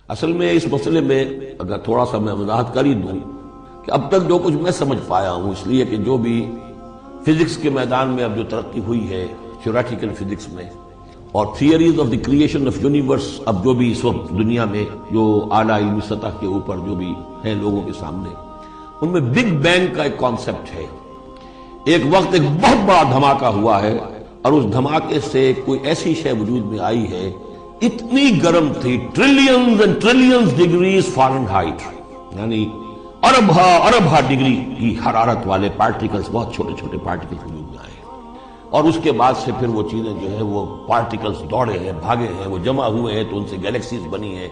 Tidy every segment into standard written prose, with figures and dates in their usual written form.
اصل میں اس مسئلے میں اگر تھوڑا سا میں وضاحت کر ہی دوں کہ اب تک جو کچھ میں سمجھ پایا ہوں، اس لیے کہ جو بھی فزکس کے میدان میں اب جو ترقی ہوئی ہے تھیوریٹیکل فزکس میں، اور theories of the creation of universe, اب جو بھی اس وقت دنیا میں جو اعلیٰ علمی سطح کے اوپر جو بھی ہیں لوگوں کے سامنے، ان میں بگ بینگ کا ایک کانسیپٹ ہے۔ ایک وقت ایک بہت بڑا دھماکہ ہوا ہے، اور اس دھماکے سے کوئی ایسی شے وجود میں آئی ہے اتنی گرم تھی، trillions and trillions degrees foreign height, یعنی اربھا ڈگری کی حرارت والے پارٹیکلز، بہت چھوٹے چھوٹے پارٹیکلز وجود میں آئے، اور اس کے بعد سے پھر وہ چیزیں جو ہے وہ پارٹیکلز دوڑے ہیں، بھاگے ہیں، وہ جمع ہوئے ہیں تو ان سے گیلیکسیز بنی ہیں،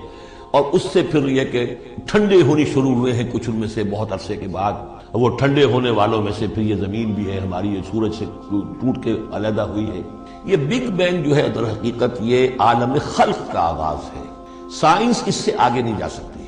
اور اس سے پھر یہ کہ ٹھنڈے ہونی شروع ہوئے ہیں کچھ ان میں سے بہت عرصے کے بعد۔ وہ ٹھنڈے ہونے والوں میں سے پھر یہ زمین بھی ہے ہماری، یہ سورج سے ٹوٹ کے علیحدہ ہوئی ہے۔ یہ بگ بینگ جو ہے در حقیقت یہ عالم خلق کا آغاز ہے، سائنس اس سے آگے نہیں جا سکتی،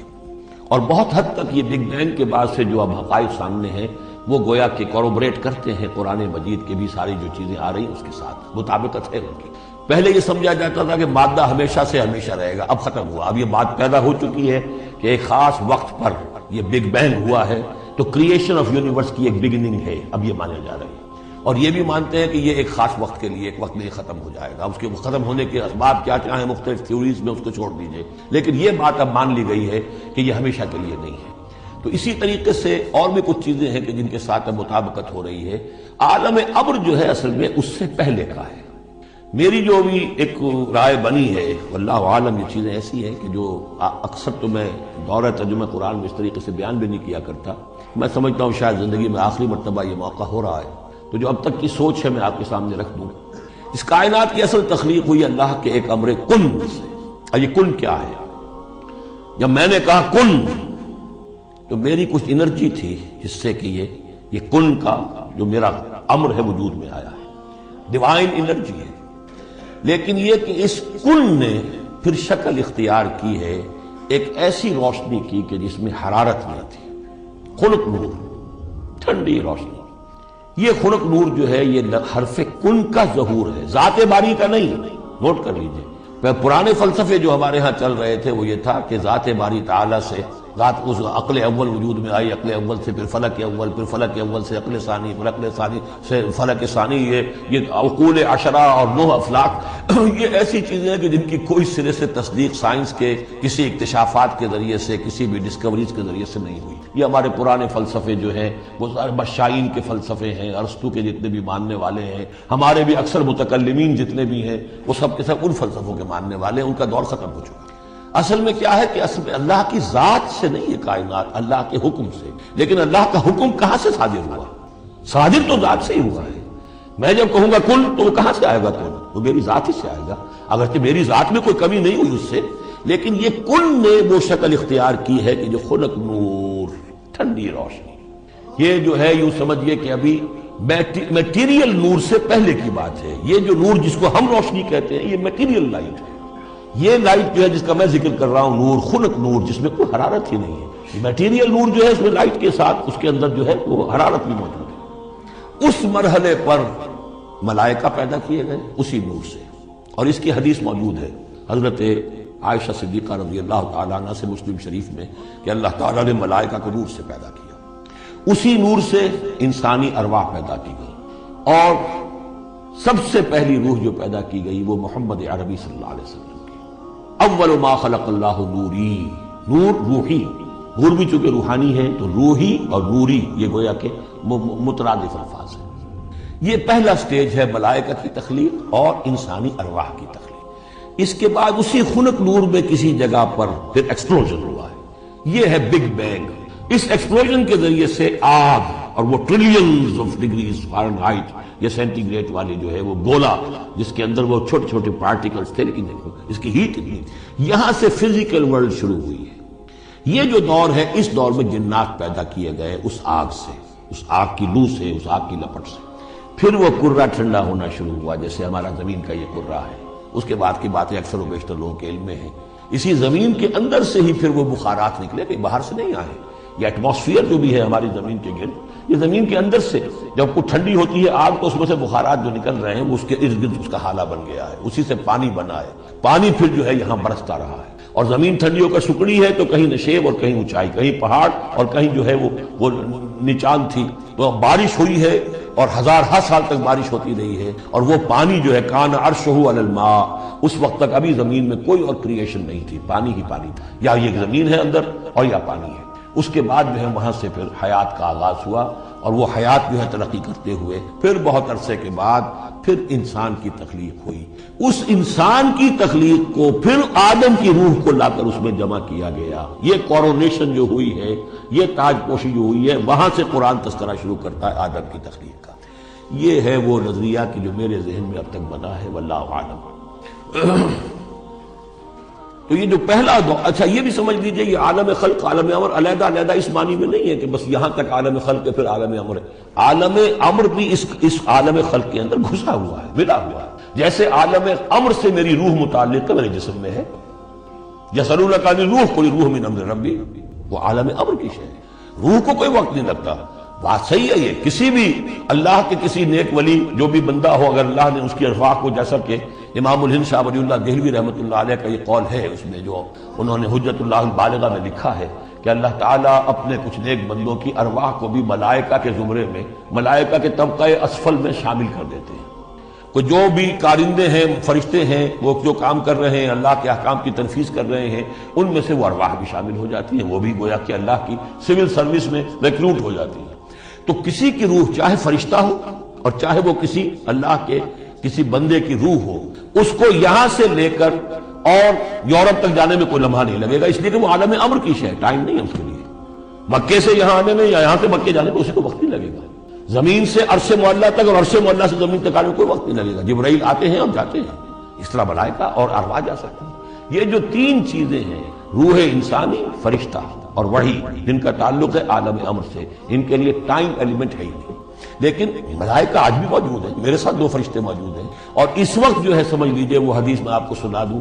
اور بہت حد تک یہ بگ بینگ کے بعد سے جو اب حقائق سامنے ہیں وہ گویا کہ کوروبریٹ کرتے ہیں قرآن مجید کے بھی ساری جو چیزیں آ رہی ہیں اس کے ساتھ مطابقت ہے ان کی۔ پہلے یہ سمجھا جاتا تھا کہ مادہ ہمیشہ سے ہمیشہ رہے گا، اب ختم ہوا، اب یہ بات پیدا ہو چکی ہے کہ ایک خاص وقت پر یہ بگ بینگ ہوا ہے، تو کریشن آف یونیورس کی ایک بگننگ ہے، اب یہ مانے جا رہے ہیں، اور یہ بھی مانتے ہیں کہ یہ ایک خاص وقت کے لیے، ایک وقت میں یہ ختم ہو جائے گا۔ اس کے ختم ہونے کے اسباب کیا کیا ہیں مختلف تھیوریز میں، اس کو چھوڑ دیجئے، لیکن یہ بات اب مان لی گئی ہے کہ یہ ہمیشہ کے لیے نہیں ہے۔ تو اسی طریقے سے اور بھی کچھ چیزیں ہیں کہ جن کے ساتھ اب مطابقت ہو رہی ہے۔ عالم ابر جو ہے اصل میں اس سے پہلے کا ہے۔ میری جو بھی ایک رائے بنی ہے، واللہ عالم، یہ چیزیں ایسی ہیں کہ جو اکثر تو میں دورہ ترجمہ قرآن میں اس طریقے سے بیان بھی نہیں کیا کرتا، میں سمجھتا ہوں شاید زندگی میں آخری مرتبہ یہ موقع ہو رہا ہے، تو جو اب تک کی سوچ ہے میں آپ کے سامنے رکھ دوں۔ اس کائنات کی اصل تخلیق ہوئی اللہ کے ایک امر کن سے۔ اور یہ کن کیا ہے؟ جب میں نے کہا کن، تو میری کچھ انرجی تھی جس سے کہ یہ کن کا جو میرا امر ہے وجود میں آیا ہے، ڈیوائن انرجی ہے، لیکن یہ کہ اس کن نے پھر شکل اختیار کی ہے ایک ایسی روشنی کی کہ جس میں حرارت نہیں تھی، خنک نور، ٹھنڈی روشنی۔ یہ خنک نور جو ہے یہ حرف کن کا ظہور ہے، ذات باری کا نہیں، نوٹ کر لیجئے۔ پرانے فلسفے جو ہمارے ہاں چل رہے تھے وہ یہ تھا کہ ذات باری تعالیٰ سے ذات اس عقل اول وجود میں آئی، عقل اول سے پھر فلک اول، پھر فلک اول سے عقل ثانی، پھر عقل ثانی سے فلک ثانی، یہ عقول عشرہ اور 9 افلاک، یہ ایسی چیزیں ہیں کہ جن کی کوئی سرے سے تصدیق سائنس کے کسی اکتشافات کے ذریعے سے، کسی بھی ڈسکوریز کے ذریعے سے نہیں ہوئی۔ یہ ہمارے پرانے فلسفے جو ہیں وہ سارے بشائین کے فلسفے ہیں، ارسطو کے جتنے بھی ماننے والے ہیں، ہمارے بھی اکثر متکلمین جتنے بھی ہیں وہ سب کے سب ان فلسفوں کے ماننے والے ہیں، ان کا دور ختم ہو چکا۔ اصل میں کیا ہے کہ اصل میں اللہ کی ذات سے نہیں یہ کائنات، اللہ کے حکم سے۔ لیکن اللہ کا حکم کہاں سے صادر ہوا؟ صادر تو ذات سے ہی ہوا ہے۔ میں جب کہوں گا کن تو وہ کہاں سے آئے گا؟ کن وہ میری ذات ہی سے آئے گا، اگرچہ میری ذات میں کوئی کمی نہیں ہوئی اس سے، لیکن یہ کن نے وہ شکل اختیار کی ہے کہ جو خنک نور، ٹھنڈی روشنی، یہ جو ہے یوں سمجھئے کہ ابھی میٹیریل نور سے پہلے کی بات ہے۔ یہ جو نور جس کو ہم روشنی کہتے ہیں یہ میٹیریل لائٹ ہے۔ یہ لائٹ جو ہے جس کا میں ذکر کر رہا ہوں، نور، خنک نور، جس میں کوئی حرارت ہی نہیں ہے، میٹیریل نور جو ہے اس میں لائٹ کے ساتھ اس کے اندر جو ہے وہ حرارت بھی موجود ہے۔ اس مرحلے پر ملائکہ پیدا کیے گئے اسی نور سے، اور اس کی حدیث موجود ہے حضرت عائشہ صدیقہ رضی اللہ تعالیٰ عنہ سے مسلم شریف میں کہ اللہ تعالیٰ نے ملائکہ کو نور سے پیدا کیا، اسی نور سے انسانی ارواح پیدا کی گئی، اور سب سے پہلی روح جو پیدا کی گئی وہ محمد عربی صلی اللہ علیہ وسلم۔ اول ما خلق اللہ نوری، نور روحی، نور بھی چونکہ روحانی ہے تو روحی اور نوری یہ گویا کہ مترادف الفاظ ہیں۔ یہ پہلا سٹیج ہے ملائکہ کی تخلیق اور انسانی ارواح کی تخلیق۔ اس کے بعد اسی خنک نور میں کسی جگہ پر پھر ایکسپلوژن ہوا ہے، یہ ہے بگ بینگ۔ اس ایکسپلوژن کے ذریعے سے آگ، اور وہ trillions of degrees foreign height, یہ سینٹی گریڈ والی جو ہے وہ گولا جس کے اندر وہ چھوٹے چھوٹے پارٹیکلز تھے، لیکن دیکھو اس کی ہیٹ اتنی، یہاں سے فزیکل ورلڈ شروع ہوئی ہے۔ یہ جو دور ہے اس دور میں جنات پیدا کیے گئے اس آگ سے، اس آگ کی لو سے، اس آگ کی لپٹ سے۔ پھر وہ کرہ ٹھنڈا ہونا شروع ہوا، جیسے ہمارا زمین کا یہ کرہ ہے۔ اس کے بعد کی باتیں اکثر و بیشتر لوگوں کے علم میں ہیں۔ اسی زمین کے اندر سے ہی پھر وہ بخارات نکلے، کہ باہر سے نہیں آئے۔ یہ ایٹماسفیئر جو بھی ہے ہماری زمین کے گرد، یہ زمین کے اندر سے جب وہ ٹھنڈی ہوتی ہے آگ تو اس میں سے بخارات جو نکل رہے ہیں وہ اس کے ارد گرد اس کا حالہ بن گیا ہے، اسی سے پانی بنا ہے، پانی پھر جو ہے یہاں برستا رہا ہے، اور زمین ٹھنڈیوں کا سکڑی ہے تو کہیں نشیب اور کہیں اونچائی، کہیں پہاڑ اور کہیں جو ہے وہ نچان تھی، تو بارش ہوئی ہے اور ہزارہ سال تک بارش ہوتی رہی ہے، اور وہ پانی جو ہے کان عرشہ علی الماء، اس وقت تک ابھی زمین میں کوئی اور کریشن نہیں تھی، پانی ہی پانی تھا، یا یہ زمین ہے اندر اور یا پانی ہے۔ اس کے بعد جو ہے وہاں سے پھر حیات کا آغاز ہوا، اور وہ حیات جو ہے ترقی کرتے ہوئے پھر بہت عرصے کے بعد پھر انسان کی تخلیق ہوئی۔ اس انسان کی تخلیق کو پھر آدم کی روح کو لا کر اس میں جمع کیا گیا۔ یہ کورونیشن جو ہوئی ہے، یہ تاج پوشی جو ہوئی ہے، وہاں سے قرآن تذکرہ شروع کرتا ہے آدم کی تخلیق کا۔ یہ ہے وہ نظریہ کہ جو میرے ذہن میں اب تک بنا ہے، واللہ اعلم۔ تو یہ جو پہلا اچھا یہ بھی سمجھ لیجئے، یہ عالم خلق عالم امر علیحدہ علیحدہ اس معنی میں نہیں ہے کہ بس یہاں تک عالم خلق ہے پھر عالم امر ہے۔ عالم امر بھی اس عالم خلق کے اندر گھسا ہوا ہے، ملا ہوا ہے۔ جیسے عالم امر سے میری روح متعلق ہے، میرے جسم میں ہے، یسألونک عن الروح قل الروح من امر ربی، وہ عالم امر کی شے ہے، روح کو کوئی وقت نہیں لگتا۔ بات صحیح ہے، یہ کسی بھی اللہ کے کسی نیک ولی جو بھی بندہ ہو، اگر اللہ نے اس کی ارواح کو، جیسا کہ امام الہند شاہ ولی اللہ دہلوی رحمۃ اللہ علیہ کا یہ قول ہے، اس میں جو انہوں نے حجت اللہ البالغہ میں لکھا ہے کہ اللہ تعالیٰ اپنے کچھ نیک بندوں کی ارواح کو بھی ملائکہ کے زمرے میں، ملائکہ کے طبقہ اسفل میں شامل کر دیتے ہیں۔ کہ جو بھی کارندے ہیں، فرشتے ہیں، وہ جو کام کر رہے ہیں، اللہ کے احکام کی تنفیذ کر رہے ہیں، ان میں سے وہ ارواح بھی شامل ہو جاتی ہیں، وہ بھی گویا کہ اللہ کی سول سروس میں ریکروٹ ہو جاتی ہیں۔ تو کسی کی روح چاہے فرشتہ ہو اور چاہے وہ کسی اللہ کے کسی بندے کی روح ہو، اس کو یہاں سے لے کر اور یورپ تک جانے میں کوئی لمحہ نہیں لگے گا، اس لیے کہ وہ عالم امر کی شے ہے، ٹائم نہیں ہے اس کے لیے۔ مکے سے یہاں آنے میں یا یہاں سے مکے جانے میں اسے کو وقت نہیں لگے گا، زمین سے عرش معلیٰ تک اور عرش معلیٰ سے زمین تک آنے میں کوئی وقت نہیں لگے گا۔ جبرائیل آتے ہیں اور جاتے ہیں، اس طرح ملائکہ اور ارواح جا سکتے ہیں۔ یہ جو تین چیزیں ہیں، روح انسانی، فرشتہ اور وحی، جن کا تعلق ہے عالم امر سے، ان کے لیے ٹائم ایلیمنٹ ہے ہی نہیں۔ لیکن ملائکہ آج بھی موجود ہیں، میرے ساتھ 2 فرشتے موجود ہیں، اور اس وقت جو ہے سمجھ لیجئے وہ حدیث میں آپ کو سنا دوں،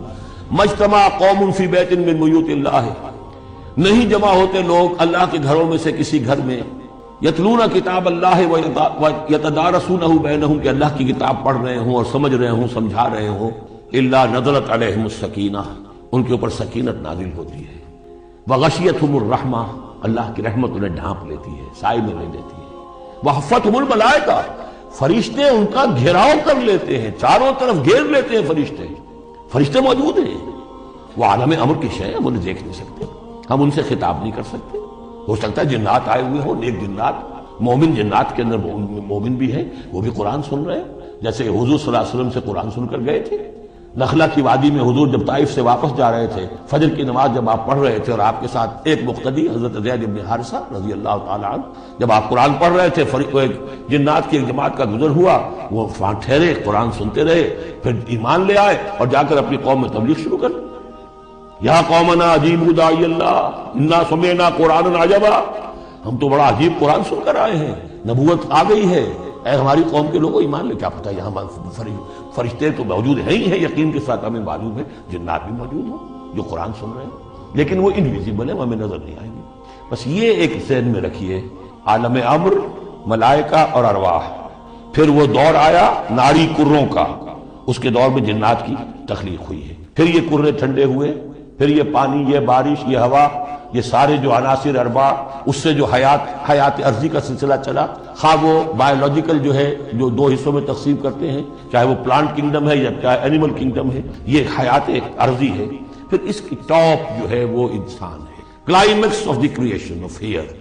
مجتمع قوم فی بیت من بیوت اللہ، نہیں جمع ہوتے لوگ اللہ کے گھروں میں سے کسی گھر میں، یتلون کتاب اللہ ویتدارسونہ بینہم، کہ اللہ کی کتاب پڑھ رہے ہوں اور سمجھ رہے ہوں، سمجھا رہے ہوں، الا نزلت علیہم السکینہ، ان کے اوپر سکینت نازل ہوتی ہے، وغشیتہم الرحمہ، اللہ کی رحمت انہیں ڈھانپ لیتی ہے، سائے میں لے لیتی ہے، وحفتہم الملائکہ، فرشتے ان کا گھیراؤ کر لیتے ہیں، چاروں طرف گھیر لیتے ہیں فرشتے، فرشتے موجود ہیں، وہ عالم امر کی شے ہے، ہم انہیں دیکھ نہیں سکتے، ہم ان سے خطاب نہیں کر سکتے۔ ہو سکتا ہے جنات آئے ہوئے ہوں، نیک جنات، مومن جنات کے اندر مومن بھی ہیں، وہ بھی قرآن سن رہے ہیں، جیسے حضور صلی اللہ علیہ وسلم سے قرآن سن کر گئے تھے۔ نخلا کی وادی میں حضور جب طائف سے واپس جا رہے تھے، فجر کی نماز جب آپ پڑھ رہے تھے اور آپ کے ساتھ ایک مقتدی حضرت زید بن حارثہ رضی اللہ تعالی عنہ، جب آپ قرآن پڑھ رہے تھے، جنات کی ایک جماعت کا گزر ہوا، وہ وہاں ٹھہرے، قرآن سنتے رہے، پھر ایمان لے آئے اور جا کر اپنی قوم میں تبلیغ شروع کر دی۔ یا قومنا اجیبوا داعی اللہ انا سمعنا قرآنا عجبا، ہم تو بڑا عجیب قرآن سن کر آئے ہیں، نبوت آ گئی ہے، اے ہماری قوم کے لوگوں ایمان لے۔ کیا پتہ یہاں فرشتے تو موجود ہیں ہی ہیں، یقین کے ساتھ ہمیں معلوم ہے جنات بھی موجود ہوں جو قرآن سن رہے ہیں، لیکن وہ انویزیبل ہیں، ہمیں نظر نہیں آئیں گے۔ بس یہ ایک ذہن میں رکھیے، عالم امر، ملائکہ اور ارواح۔ پھر وہ دور آیا ناری کروں کا، اس کے دور میں جنات کی تخلیق ہوئی ہے، پھر یہ کرے ٹھنڈے ہوئے، پھر یہ پانی، یہ بارش، یہ ہوا، یہ سارے جو عناصر اربع، اس سے جو حیات ارضی کا سلسلہ چلا، خواہ وہ بایولوجیکل جو ہے جو 2 حصوں میں تقسیم کرتے ہیں، چاہے وہ پلانٹ کنگڈم ہے یا چاہے اینیمل کنگڈم ہے، یہ حیات ارضی ہے۔ پھر اس کی ٹاپ جو ہے وہ انسان ہے، climax of the creation of hair.